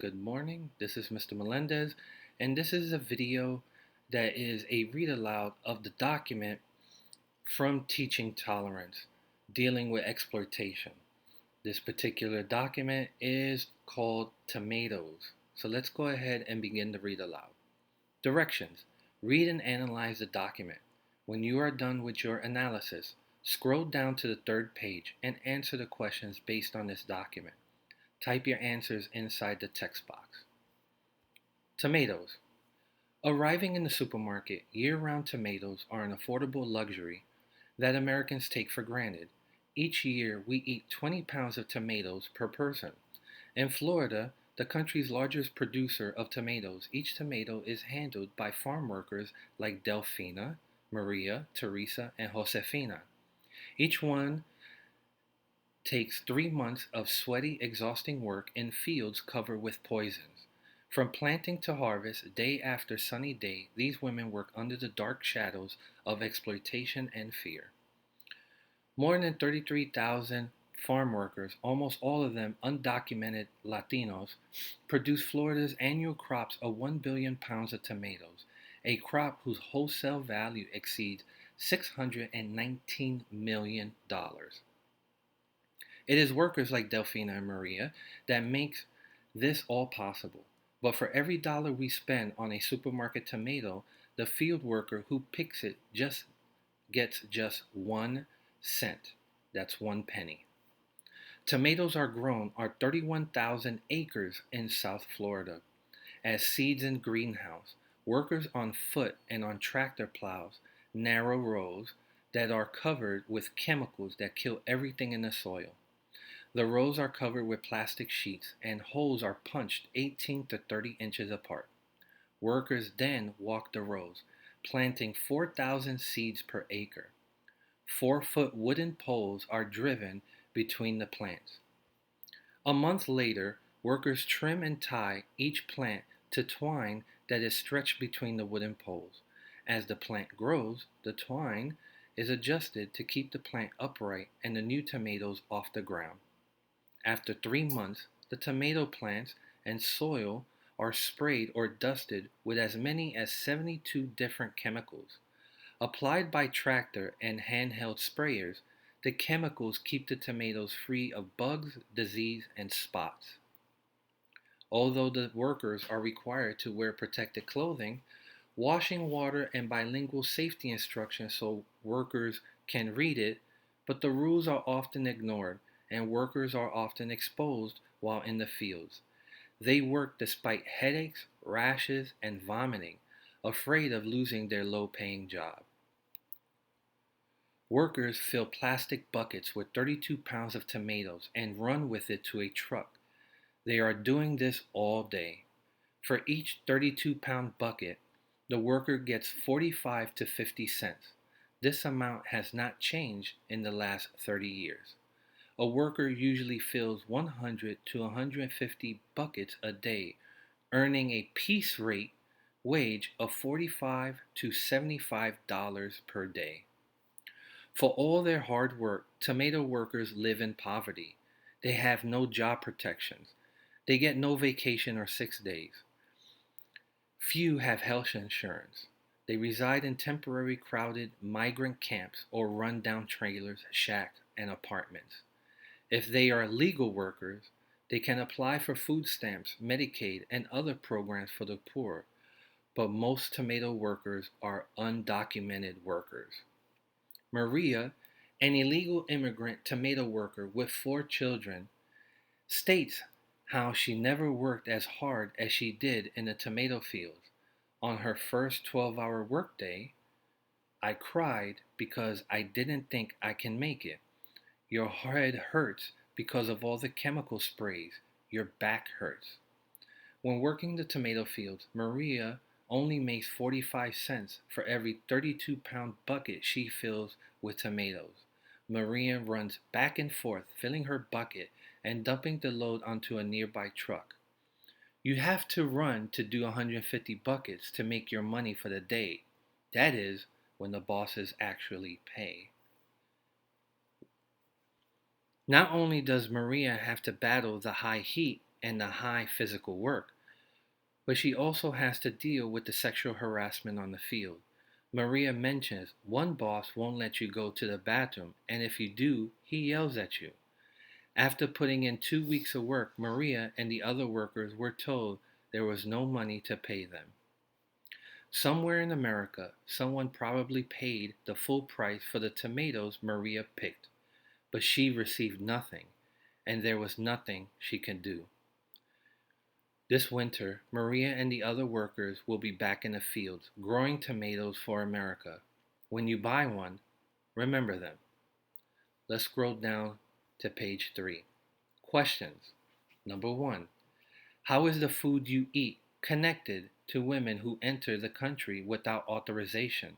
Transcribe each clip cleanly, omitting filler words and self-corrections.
Good morning. This is Mr. Melendez, and this is a video that is a read aloud of the document from Teaching Tolerance dealing with exploitation. This particular document is called Tomatoes. So let's go ahead and begin to read aloud. Directions: read and analyze the document. When you are done with your analysis, scroll down to the third page and answer the questions based on this document. Type your answers inside the text box. Tomatoes. Arriving in the supermarket, year-round tomatoes are an affordable luxury that Americans take for granted. Each year, we eat 20 pounds of tomatoes per person. In Florida, the country's largest producer of tomatoes, each tomato is handled by farm workers like Delfina, Maria, Teresa, and Josefina. Each one takes 3 months of sweaty, exhausting work in fields covered with poisons. From planting to harvest, day after sunny day, these women work under the dark shadows of exploitation and fear. More than 33,000 farm workers, almost all of them undocumented Latinos, produce Florida's annual crops of 1 billion pounds of tomatoes, a crop whose wholesale value exceeds $619 million. It is workers like Delfina and Maria that makes this all possible. But for every dollar we spend on a supermarket tomato, the field worker who picks it just gets just 1 cent. That's 1 penny. Tomatoes are grown on 31,000 acres in South Florida as seeds in greenhouse. Workers on foot and on tractor plows narrow rows that are covered with chemicals that kill everything in the soil. The rows are covered with plastic sheets and holes are punched 18 to 30 inches apart. Workers then walk the rows, planting 4,000 seeds per acre. 4-foot wooden poles are driven between the plants. A month later, workers trim and tie each plant to twine that is stretched between the wooden poles. As the plant grows, the twine is adjusted to keep the plant upright and the new tomatoes off the ground. After 3 months, the tomato plants and soil are sprayed or dusted with as many as 72 different chemicals. Applied by tractor and handheld sprayers, the chemicals keep the tomatoes free of bugs, disease, and spots. Although the workers are required to wear protective clothing, washing water and bilingual safety instructions so workers can read it, but the rules are often ignored and workers are often exposed while in the fields. They work despite headaches, rashes, and vomiting, afraid of losing their low-paying job. Workers fill plastic buckets with 32 pounds of tomatoes and run with it to a truck. They are doing this all day. For each 32-pound bucket, the worker gets 45 to 50 cents. This amount has not changed in the last 30 years. A worker usually fills 100 to 150 buckets a day, earning a piece rate wage of $45 to $75 per day. For all their hard work, tomato workers live in poverty. They have no job protections. They get no vacation or 6 days. Few have health insurance. They reside in temporary crowded migrant camps or run-down trailers, shacks, and apartments. If they are legal workers, they can apply for food stamps, Medicaid, and other programs for the poor, but most tomato workers are undocumented workers. Maria, an illegal immigrant tomato worker with 4 children, states how she never worked as hard as she did in the tomato fields. On her first 12-hour workday, I cried because I didn't think I can make it. Your head hurts because of all the chemical sprays. Your back hurts. When working the tomato fields, Maria only makes 45 cents for every 32-pound bucket she fills with tomatoes. Maria runs back and forth, filling her bucket and dumping the load onto a nearby truck. You have to run to do 150 buckets to make your money for the day. That is, when the bosses actually pay. Not only does Maria have to battle the high heat and the high physical work, but she also has to deal with the sexual harassment on the field. Maria mentions one boss won't let you go to the bathroom, and if you do, he yells at you. After putting in 2 weeks of work, Maria and the other workers were told there was no money to pay them. Somewhere in America, someone probably paid the full price for the tomatoes Maria picked, but she received nothing, and there was nothing she could do. This winter, Maria and the other workers will be back in the fields growing tomatoes for America. When you buy one, remember them. Let's scroll down to page 3. Questions. Number 1. How is the food you eat connected to women who enter the country without authorization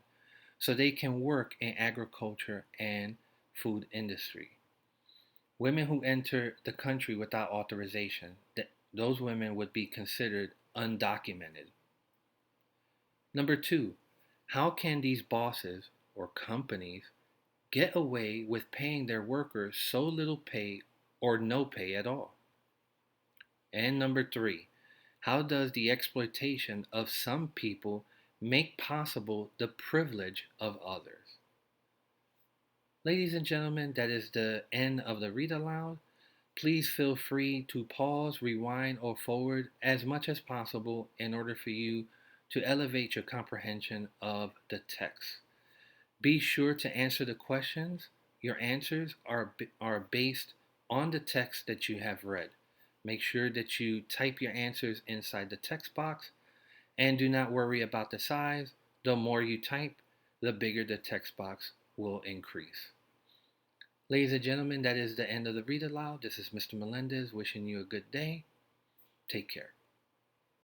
so they can work in agriculture and food industry? Women who enter the country without authorization, those women would be considered undocumented. Number 2, how can these bosses or companies get away with paying their workers so little pay or no pay at all? And number 3, how does the exploitation of some people make possible the privilege of others? Ladies and gentlemen, that is the end of the read aloud. Please feel free to pause, rewind, or forward as much as possible in order for you to elevate your comprehension of the text. Be sure to answer the questions. Your answers are based on the text that you have read. Make sure that you type your answers inside the text box and do not worry about the size. The more you type, the bigger the text box will increase. Ladies and gentlemen, that is the end of the read aloud. This is Mr. Melendez wishing you a good day. Take care.